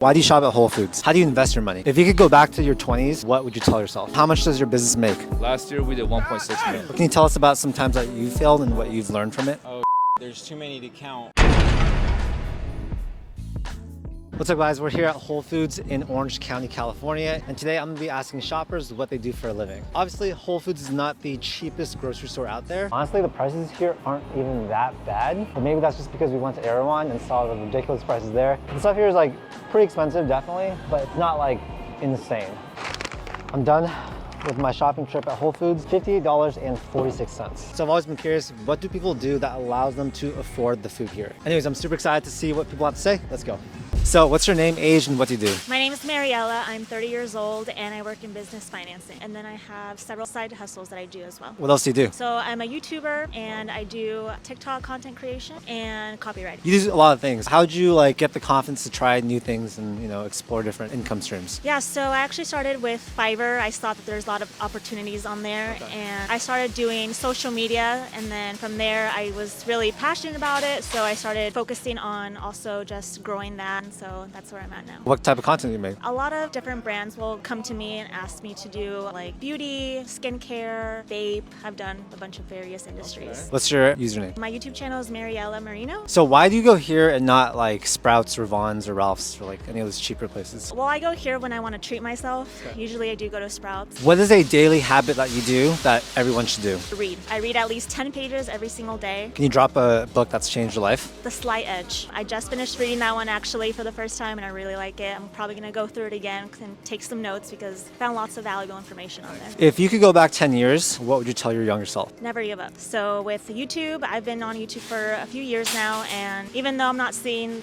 Why do you shop at Whole Foods? How do you invest your money? If you could go back to your 20s, what would you tell yourself? How much does your business make? Last year we did 1.6 million. Can you tell us about some times that you failed and what you've learned from it? Oh, there's too many to count. What's up, guys? We're here at Whole Foods in Orange County, California, and today I'm gonna be asking shoppers what they do for a living. Obviously, Whole Foods is not the cheapest grocery store out there. Honestly, the prices here aren't even that bad, but maybe that's just because we went to Erewhon and saw the ridiculous prices there. The stuff here is like pretty expensive, definitely, but it's not like insane. I'm done with my shopping trip at Whole Foods, $58.46. So I've always been curious, what do people do that allows them to afford the food here? Anyways, I'm super excited to see what people have to say. Let's go. So what's your name, age, and what do you do? My name is Mariela. I'm 30 years old and I work in business financing. And then I have several side hustles that I do as well. What else do you do? So I'm a YouTuber and I do TikTok content creation and copywriting. You do a lot of things. How'd you get the confidence to try new things and explore different income streams? Yeah, so I actually started with Fiverr. I saw that there's a lot of opportunities on there, and I started doing social media, and then from there I was really passionate about it, so I started focusing on also just growing that, and so that's where I'm at now. What type of content do you make? A lot of different brands will come to me and ask me to do like beauty, skincare, vape. I've done a bunch of various industries. What's your username? My YouTube channel is Mariela Marino. So why do you go here and not like Sprouts or Vons or Ralph's or like any of those cheaper places? Well, I go here when I want to treat myself. Usually I do go to Sprouts. What is a daily habit that you do that everyone should do? Read. I read at least 10 pages every single day. Can you drop a book that's changed your life? The Slight Edge. I just finished reading that one actually for the first time and I really like it. I'm probably going to go through it again and take some notes because I found lots of valuable information on there. If you could go back 10 years, what would you tell your younger self? Never give up. So with YouTube, I've been on YouTube for a few years now, and even though I'm not seeing,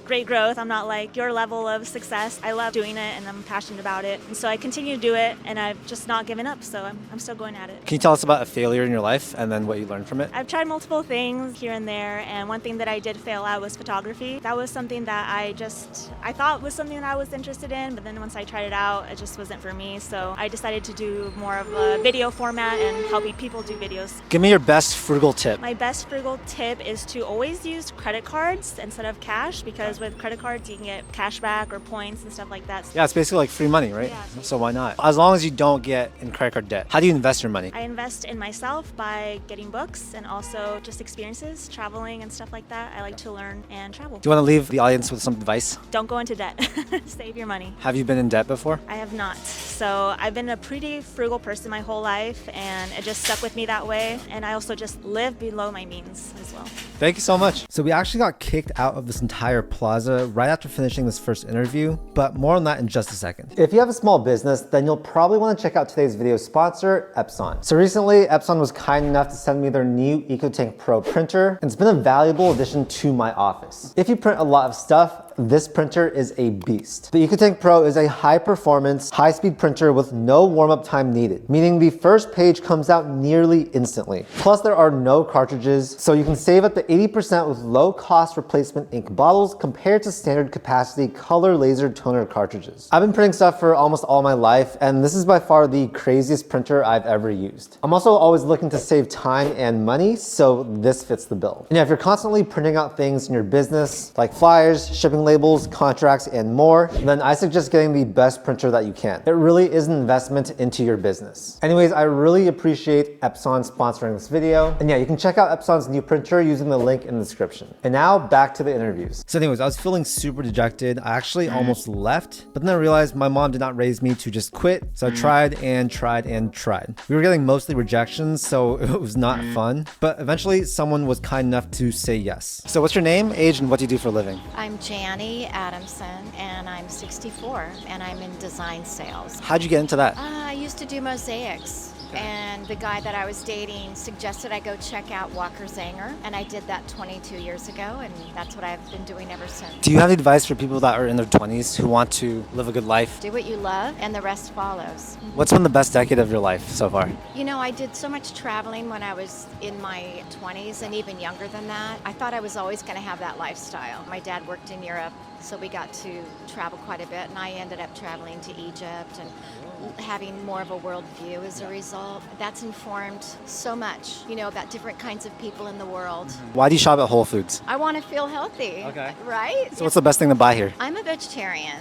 great growth, I'm not like your level of success. I love doing it and I'm passionate about it. And so I continue to do it and I've just not given up. So I'm still going at it. Can you tell us about a failure in your life and then what you learned from it? I've tried multiple things here and there, and one thing that I did fail at was photography. That was something that I thought was something that I was interested in, but then once I tried it out, it just wasn't for me. So I decided to do more of a video format and helping people do videos. Give me your best frugal tip. My best frugal tip is to always use credit cards instead of cash, because with credit cards you can get cash back or points and stuff like that. Yeah, it's basically like free money, right? Yeah. So why not? As long as you don't get in credit card debt. How do you invest your money? I invest in myself by getting books and also just experiences, traveling and stuff like that. I like to learn and travel. Do you want to leave the audience with some advice? Don't go into debt. Save your money. Have you been in debt before? I have not. So I've been a pretty frugal person my whole life, and it just stuck with me that way. And I also just live below my means as well. Thank you so much. So we actually got kicked out of this entire plaza right after finishing this first interview, but more on that in just a second. If you have a small business, then you'll probably want to check out today's video sponsor, Epson. So recently, Epson was kind enough to send me their new EcoTank Pro printer, and it's been a valuable addition to my office. If you print a lot of stuff, this printer is a beast. The EcoTank Pro is a high-performance, high-speed printer with no warm-up time needed, meaning the first page comes out nearly instantly. Plus, there are no cartridges, so you can save up to 80% with low-cost replacement ink bottles compared to standard capacity color laser toner cartridges. I've been printing stuff for almost all my life, and this is by far the craziest printer I've ever used. I'm also always looking to save time and money, so this fits the bill. And yeah, if you're constantly printing out things in your business, like flyers, shipping labels, contracts, and more, then I suggest getting the best printer that you can. It really is an investment into your business. Anyways, I really appreciate Epson sponsoring this video. And yeah, you can check out Epson's new printer using the link in the description. And now back to the interviews. So anyways, I was feeling super dejected. I actually almost left, but then I realized my mom did not raise me to just quit. So I tried and tried and tried. We were getting mostly rejections, so it was not fun. But eventually someone was kind enough to say yes. So what's your name, age, and what do you do for a living? I'm Janny Adamson, and I'm 64, and I'm in design sales. How'd you get into that? I used to do mosaics. And the guy that I was dating suggested I go check out Walker Zanger, and I did that 22 years ago, and that's what I've been doing ever since. Do you have advice for people that are in their 20s who want to live a good life? Do what you love, and the rest follows. What's been the best decade of your life so far? You know, I did so much traveling when I was in my 20s and even younger than that. I thought I was always going to have that lifestyle. My dad worked in Europe, So we got to travel quite a bit, and I ended up traveling to Egypt and having more of a world view as a result. That's informed so much, about different kinds of people in the world. Why do you shop at Whole Foods? I want to feel healthy. Okay. Right? So what's the best thing to buy here? I'm a vegetarian,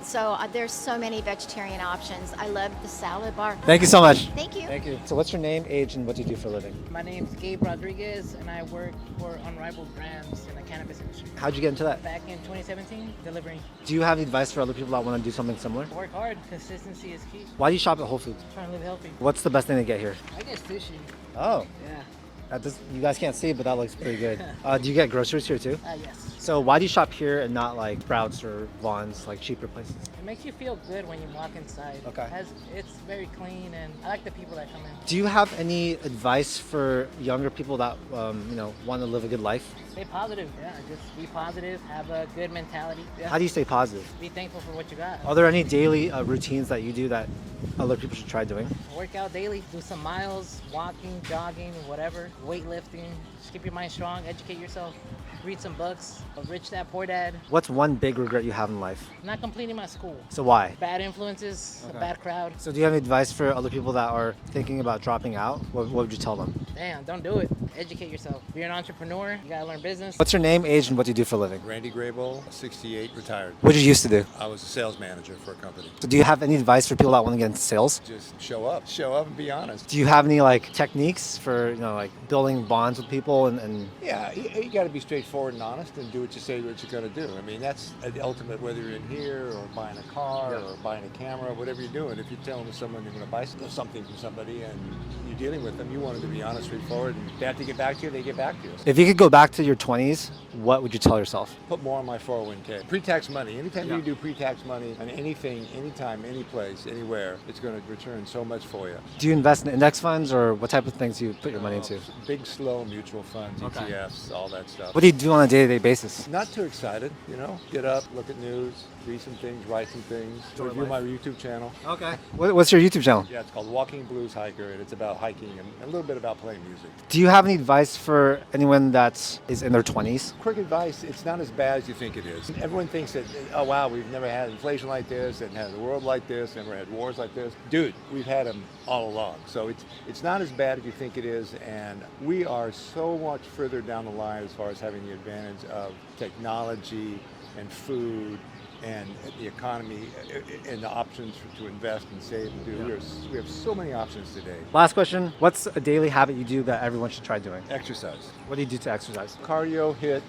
so there's so many vegetarian options. I love the salad bar. Thank you so much. Thank you. Thank you. So what's your name, age, and what do you do for a living? My name's Gabe Rodriguez, and I work for Unrivaled Brands in the cannabis industry. How'd you get into that? Back in 2017, delivering. Do you have advice for other people that want to do something similar? Work hard. Consistency is key. Why do you shop at Whole Foods? Trying to live healthy. What's the best thing to get here? I get sushi. Oh, Yeah. you guys can't see, but that looks pretty good. Do you get groceries here too? Yes. So why do you shop here and not like Sprouts or Vaughn's, like cheaper places? It makes you feel good when you walk inside. Okay. It's very clean, and I like the people that come in. Do you have any advice for younger people that want to live a good life? Stay positive. Yeah, just be positive. Have a good mentality. Yeah. How do you stay positive? Be thankful for what you got. Are there any daily routines that you do that other people should try doing? Work out daily. Do some miles, walking, jogging, whatever. Weightlifting. Just keep your mind strong. Educate yourself. Read some books. Rich Dad, Poor Dad. What's one big regret you have in life? Not completing my school. So why? Bad influences, a bad crowd. So do you have any advice for other people that are thinking about dropping out? What would you tell them? Damn, don't do it. Educate yourself. If you're an entrepreneur, you gotta learn business. What's your name, age, and what do you do for a living? Randy Grable, 68, retired. What did you used to do? I was a sales manager for a company. So do you have any advice for people that want to get into sales? Just show up and be honest. Do you have any techniques for building bonds with people and Yeah, you got to be straightforward and honest and do what you say what you're going to do. I mean, that's the ultimate, whether you're in here or buying a car or buying a camera, whatever you're doing. If you're telling someone you're going to buy something from somebody and you're dealing with them, you want them to be honest, straightforward, and if they have to get back to you, they get back to you. if you could go back to your 20s, what would you tell yourself? Put more on my 401k. Pre-tax money. Anytime you do pre-tax money on anything, anytime, any place, anywhere, it's going to return so much for you. Do you invest in index funds or what type of things do you put your money into? Big, slow mutual funds, ETFs, all that stuff. What do you do on a day-to-day basis? Not too excited, Get up, look at news, read some things, write some things. Review my YouTube channel. Okay. What's your YouTube channel? Yeah, it's called Walking Blues Hiker, and it's about hiking and a little bit about playing music. Do you have any advice for anyone that is in their 20s? Quick advice, it's not as bad as you think it is. Everyone thinks that, oh wow, we've never had inflation like this, and had a world like this, never had wars like this. Dude, we've had them all along. So it's not as bad as you think it is, and we are so much further down the line as far as having the advantage of technology and food and the economy and the options to invest and save and do. We have so many options today. Last question. What's a daily habit you do that everyone should try doing? Exercise. What do you do to exercise? Cardio hit,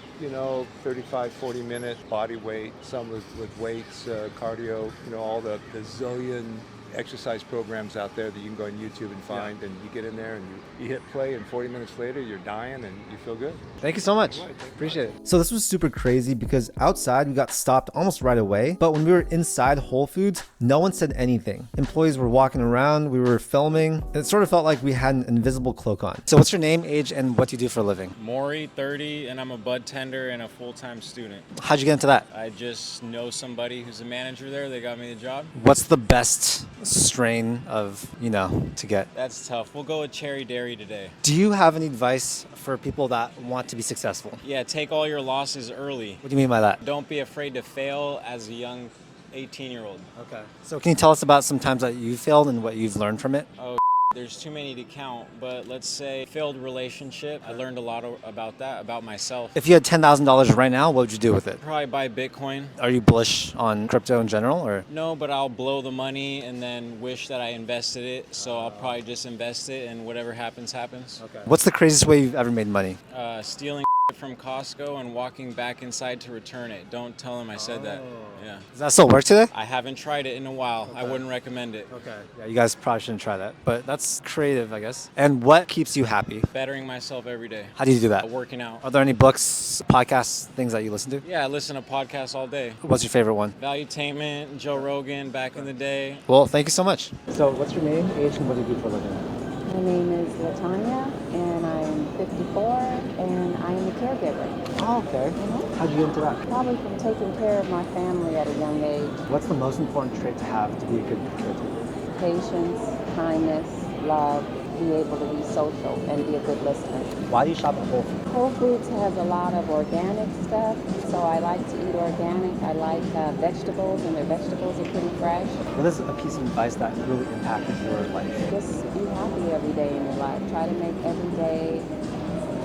35, 40 minute body weight, some with weights, cardio, all the zillion exercise programs out there that you can go on YouTube and find, and you get in there and you hit play, and 40 minutes later you're dying and you feel good. Thank you so much. Appreciate it. So this was super crazy because outside we got stopped almost right away, but when we were inside Whole Foods, no one said anything. Employees were walking around, we were filming, and it sort of felt like we had an invisible cloak on. So what's your name, age, and what do you do for a living? Maury, 30, and I'm a bud tender and a full-time student. How'd you get into that? I just know somebody who's a manager there. They got me the job. What's the best strain of, to get? That's tough. We'll go with cherry dairy today. Do you have any advice for people that want to be successful? Yeah, take all your losses early. What do you mean by that? Don't be afraid to fail as a young 18-year-old. Okay. So can you tell us about some times that you failed and what you've learned from it? Oh, there's too many to count, but let's say failed relationship. I learned a lot about that, about myself. If you had $10,000 right now, what would you do with it? Probably buy Bitcoin. Are you bullish on crypto in general, or? No, but I'll blow the money and then wish that I invested it. So I'll probably just invest it, and whatever happens, happens. Okay. What's the craziest way you've ever made money? Stealing from Costco and walking back inside to return it. Don't tell them I said that. Yeah. Does that still work today? I haven't tried it in a while. I wouldn't recommend it. Okay. Yeah, you guys probably shouldn't try that, but that's creative, I guess. And what keeps you happy? Bettering myself every day. How do you do that? Working out. Are there any books, podcasts, things that you listen to? Yeah, I listen to podcasts all day. What's your favorite one? Valuetainment, Joe Rogan back in the day. Well, thank you so much. So what's your name, age, and what do you do for a living? My name is Letanya, and I'm 54, and I am a caregiver. Oh, okay. How'd you get into that? Probably from taking care of my family at a young age. What's the most important trait to have to be a good caretaker? Patience, kindness, love, be able to be social and be a good listener. Why do you shop at Whole Foods? Whole Foods has a lot of organic stuff, so I like to eat organic. I like vegetables, and their vegetables are pretty fresh. What is a piece of advice that really impacted your life? Just be happy every day in your life. Try to make every day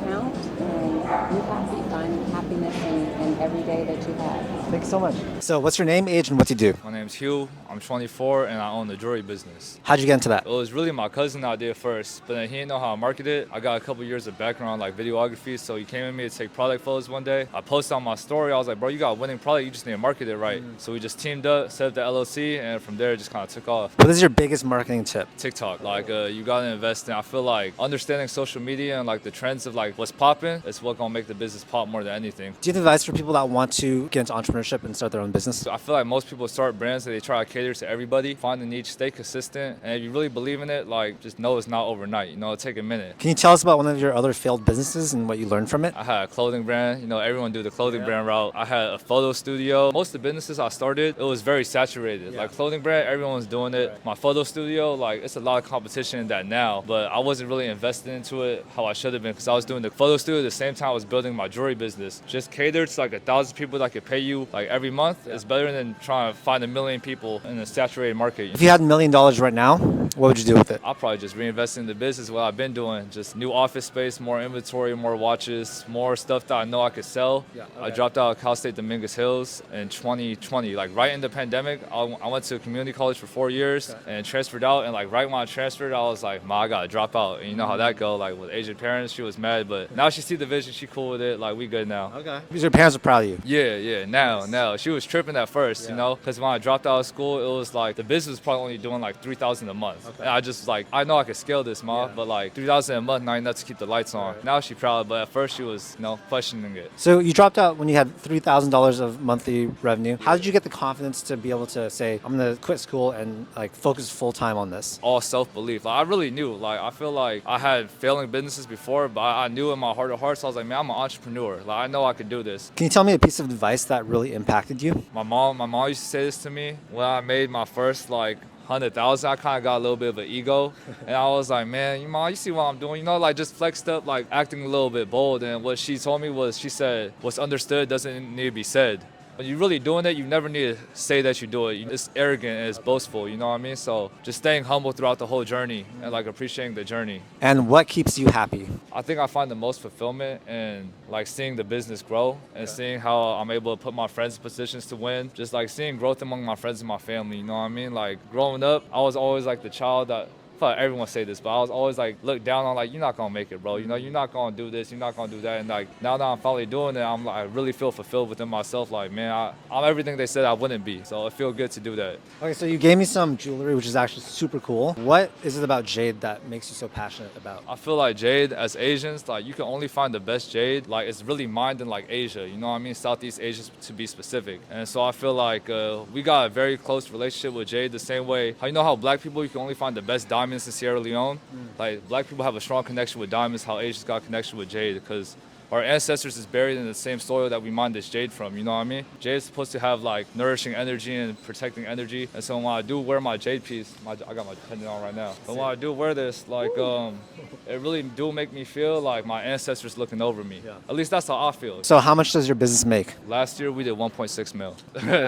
count and be happy. Find happiness in every day that you have. Thanks so much. So what's your name, age, and what do you do? My name's Hieu. I'm 24 and I own the jewelry business. How'd you get into that? It was really my cousin I did first, but then he didn't know how to market it. I got a couple years of background like videography, so he came with me to take product photos one day. I posted on my story. I was like, bro, you got a winning product. You just need to market it right. So we just teamed up, set up the LLC, and from there it just kind of took off. What is your biggest marketing tip? TikTok, like you gotta invest in. I feel like understanding social media and like the trends of like what's popping is what gonna make the business pop more than anything. Do you have advice for people that want to get into entrepreneurship and start their own business? So I feel like most people start brands that they try to cater to everybody, find a niche, stay consistent, and if you really believe in it, like just know it's not overnight. You know, it'll take a minute. Can you tell us about one of your other failed businesses and what you learned from it? I had a clothing brand. You know, everyone do the clothing brand route. I had a photo studio. Most of the businesses I started, it was very saturated. Like clothing brand, everyone was doing it. My photo studio, like it's a lot of competition in that now, but I wasn't really invested into it how I should have been because I was doing the photo studio at the same time I was building my jewelry business. Just catered to like 1,000 people that could pay you like every month is better than trying to find 1 million people in a saturated market. If you had $1 million right now, what would you do with it? I'll probably just reinvest in the business, what I've been doing. Just new office space, more inventory, more watches, more stuff that I know I could sell. I dropped out of Cal State Dominguez Hills in 2020. Like right in the pandemic, I went to community college for 4 years and transferred out. And like right when I transferred, I was like, Ma, I gotta drop out. And you know how that go, like with Asian parents, she was mad. But now she see the vision, she cool with it. Like we good now. Okay. Because your parents are proud of you. Yeah, now. She was tripping at first, you know, because when I dropped out of school, it was like the business was probably only doing like $3,000 a month. And I just like, I know I could scale this, Ma, but like $3,000 a month, not enough to keep the lights on. Now she proud, but at first she was, you know, questioning it. So you dropped out when you had $3,000 of monthly revenue. How did you get the confidence to be able to say, I'm gonna quit school and like focus full time on this? All self-belief. Like I really knew, like I feel like I had failing businesses before, but I knew in my heart of hearts, I was like, man, I'm an entrepreneur. Like I know I could do this. Can you tell me a piece of advice that really impacted you? My mom used to say this to me when I made my first like 100,000. I kind of got a little bit of an ego, and I was like, man, Mom, you see what I'm doing? You know, like just flexed up, like acting a little bit bold. And what she told me was, she said, what's understood doesn't need to be said. When you're really doing it, you never need to say that you do it. It's arrogant and it's boastful, you know what I mean? So just staying humble throughout the whole journey and like appreciating the journey. And what keeps you happy? I think I find the most fulfillment in like seeing the business grow and seeing how I'm able to put my friends in positions to win. Just like seeing growth among my friends and my family, you know what I mean? Like growing up, I was always like the child that, I feel like everyone say this, but I was always like looked down on, like, you're not gonna make it, bro. You know, you're not gonna do this, you're not gonna do that. And like now that I'm finally doing it, I'm like, I really feel fulfilled within myself. Like, man, I'm everything they said I wouldn't be. So it feels good to do that. Okay, so you gave me some jewelry, which is actually super cool. What is it about jade that makes you so passionate about? I feel like jade, as Asians, like you can only find the best jade. Like it's really mined in like Asia, you know what I mean? Southeast Asia to be specific. And so I feel like we got a very close relationship with jade the same way. You know how black people, you can only find the best diamonds in Sierra Leone? Like black people have a strong connection with diamonds, how Asians got a connection with jade, because our ancestors is buried in the same soil that we mine this jade from, you know what I mean? Jade is supposed to have like nourishing energy and protecting energy. And so when I do wear my jade piece, I got my pendant on right now. But when I do wear this, like it really do make me feel like my ancestors looking over me. Yeah. At least that's how I feel. So how much does your business make? Last year we did 1.6 mil.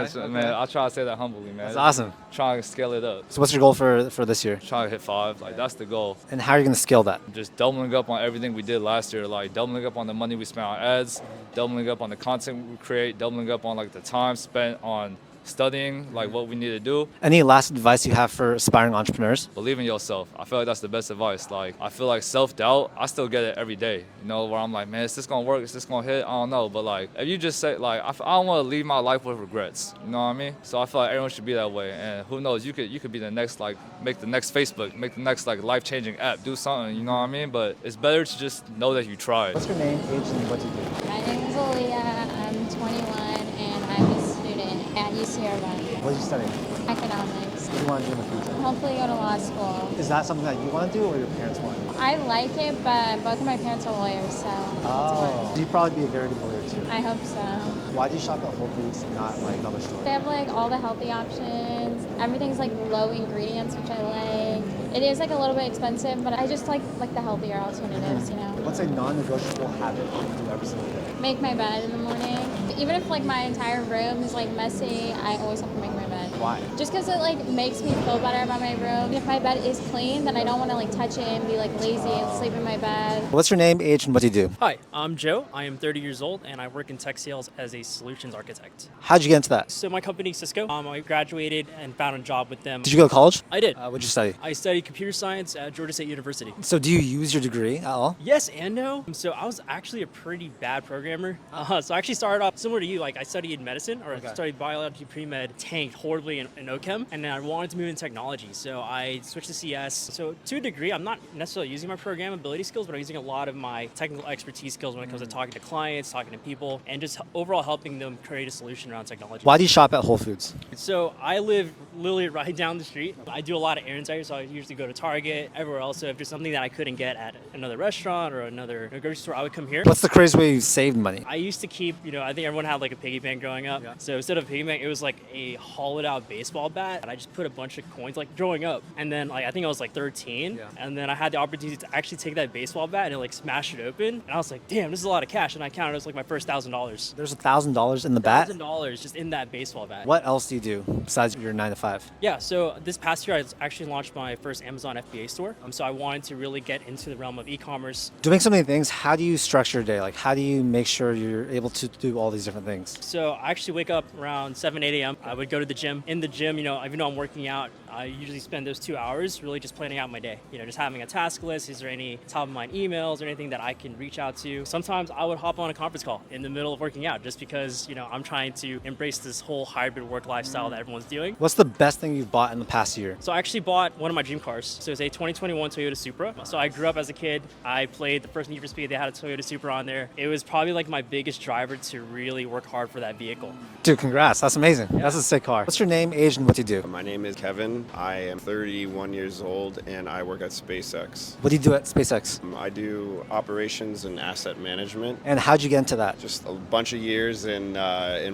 So, man, I try to say that humbly, man. That's awesome. Trying to scale it up. So what's your goal for this year? Trying to hit 5, like that's the goal. And how are you gonna scale that? Just doubling up on everything we did last year, like doubling up on the money we spent on ads, doubling up on the content we create, doubling up on like the time spent on studying like what we need to do. Any last advice you have for aspiring entrepreneurs? Believe in yourself. I feel like that's the best advice. Like I feel like self-doubt, I still get it every day, you know, where I'm like, man, is this gonna work? Is this gonna hit? I don't know. But like if you just say like, I don't want to leave my life with regrets, you know what I mean? So I feel like everyone should be that way. And who knows, you could be the next, like make the next Facebook, make the next like life-changing app, do something, you know what I mean? But it's better to just know that you tried. What's your name, age, and what do you do? My name is Aliyah. I'm 21 and I'm a student at UC What did you study? Economics. What do you want to do in the future? Hopefully go to law school. Is that something that you want to do or your parents want? I like it, but both of my parents are lawyers, so Oh, you'd probably be a very good lawyer too. I hope so. Why do you shop at Whole Foods, not like other stores? They have like all the healthy options. Everything's like low ingredients, which I like. It is like a little bit expensive, but I just like the healthier alternatives, you know. What's a non-negotiable habit that you do every single day? Make my bed in the morning. Even if like my entire room is like messy, I always have to make my bed. Why? Just because it like makes me feel better about my room. If my bed is clean, then I don't want to like touch it and be like lazy and sleep in my bed. What's your name, age, and what do you do? Hi, I'm Joe. I am 30 years old and I work in tech sales as a solutions architect. How'd you get into that? So my company, Cisco, I graduated and found a job with them. Did you go to college? I did. What'd you study? I studied computer science at Georgia State University. So do you use your degree at all? Yes and no. So I was actually a pretty bad programmer. So I actually started off similar to you. Like I studied medicine I studied biology pre-med, tanked horribly in OChem, and then I wanted to move into technology. So I switched to CS. So to a degree, I'm not necessarily using my programmability skills, but I'm using a lot of my technical expertise skills when it comes to talking to clients, talking to people, and just overall helping them create a solution around technology. Why do you shop at Whole Foods? So I live literally right down the street. I do a lot of errands here, so I usually go to Target, everywhere else. So if there's something that I couldn't get at another restaurant or another grocery store, I would come here. What's the craziest way you've saved money? I used to keep, I think everyone had like a piggy bank growing up. Yeah. So instead of a piggy bank, it was like a hollowed out baseball bat. And I just put a bunch of coins, like growing up. And then I think I was like 13. Yeah. And then I had the opportunity to actually take that baseball bat and like smash it open. And I was like, damn, this is a lot of cash. And I counted it was like my first $1,000. There's $1,000 in the bat? $1,000 just in that baseball bat. What else do you do besides your 9 to 5? Yeah, so this past year I actually launched my first Amazon FBA store. So I wanted to really get into the realm of e-commerce. Doing so many things, how do you structure your day? Like, how do you make sure you're able to do all these different things? So I actually wake up around 7, 8 a.m. I would go to the gym. In the gym, even though I'm working out, I usually spend those 2 hours really just planning out my day. Just having a task list. Is there any top of mind emails or anything that I can reach out to? Sometimes I would hop on a conference call in the middle of working out just because, I'm trying to embrace this whole hybrid work lifestyle that everyone's doing. What's the best thing you've bought in the past year? So I actually bought one of my dream cars. So it's a 2021 Toyota Supra. So I grew up as a kid. I played the first Need for Speed. They had a Toyota Supra on there. It was probably like my biggest driver to really work hard for that vehicle. Dude, congrats. That's amazing. Yeah. That's a sick car. What's your name, age, and what do you do? My name is Kevin. I am 31 years old and I work at SpaceX. What do you do at SpaceX? I do operations and asset management. And how'd you get into that? Just a bunch of years in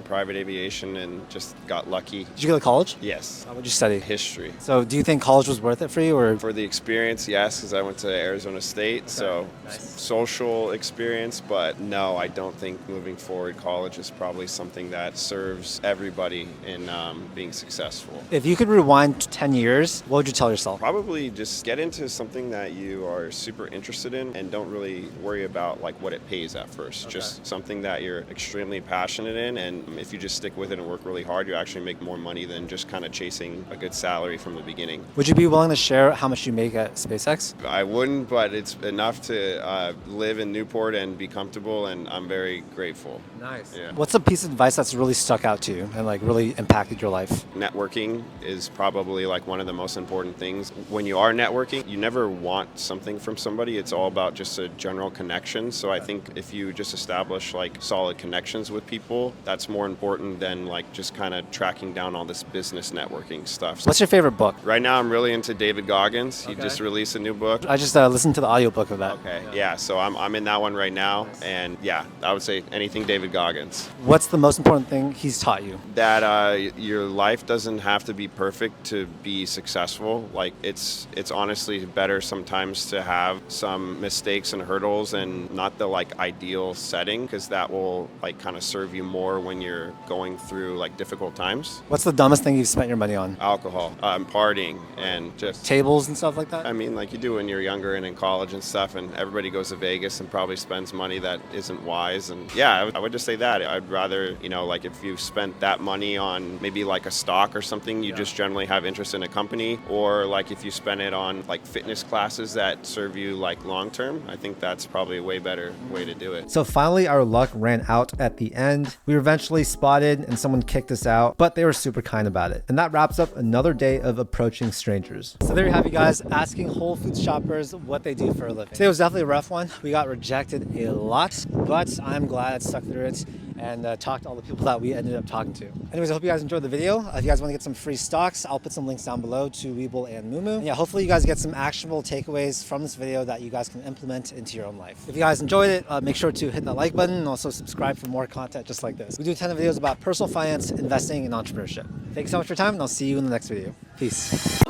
private aviation and just got lucky. Did you go to college? Yes. What'd you study? History. So do you think college was worth it for you? Or For the experience, yes, because I went to Arizona State. Okay. So social experience, but no, I don't think moving forward college is probably something that serves everybody in being successful. If you could rewind 10 years, what would you tell yourself? Probably just get into something that you are super interested in and don't really worry about like what it pays at first. Okay. Just something that you're extremely passionate in, and if you just stick with it and work really hard, you actually make more money than just kind of chasing a good salary from the beginning. Would you be willing to share how much you make at SpaceX? I wouldn't, but it's enough to live in Newport and be comfortable, and I'm very grateful. Nice. Yeah. What's a piece of advice that's really stuck out to you and like really impacted your life? Networking is probably like one of the most important things. When you are networking, you never want something from somebody. It's all about just a general connection. So I think if you just establish like solid connections with people, that's more important than like just kind of tracking down all this business networking stuff. What's your favorite book? Right now I'm really into David Goggins. He just released a new book. I just listened to the audiobook of that. Okay, yeah, so I'm in that one right now. And yeah, I would say anything David Goggins. What's the most important thing he's taught you? That your life doesn't have to be perfect to be successful. Like it's honestly better sometimes to have some mistakes and hurdles and not the like ideal setting, because that will like kind of serve you more when you're going through like difficult times. What's the dumbest thing you've spent your money on? Alcohol, partying, and just tables and stuff like that? I mean, like you do when you're younger and in college and stuff, and everybody goes to Vegas and probably spends money that isn't wise. And yeah, I would just say that. I'd rather, like if you spent that money on maybe like a stock or something, you just generally have interest in a company, or like if you spend it on like fitness classes that serve you like long term, I think that's probably a way better way to do it. So finally our luck ran out at the end. We were eventually spotted and someone kicked us out, but they were super kind about it. And that wraps up another day of approaching strangers. So there you have you guys, asking Whole Foods shoppers what they do for a living. Today was definitely a rough one. We got rejected a lot, but I'm glad I stuck through it and talked to all the people that we ended up talking to. Anyways, I hope you guys enjoyed the video. If you guys want to get some free stocks, I'll put some links links down below to Weeble and Mumu. And yeah, hopefully you guys get some actionable takeaways from this video that you guys can implement into your own life. If you guys enjoyed it, make sure to hit that like button and also subscribe for more content just like this. We do a ton of videos about personal finance, investing, and entrepreneurship. Thank you so much for your time, and I'll see you in the next video. Peace.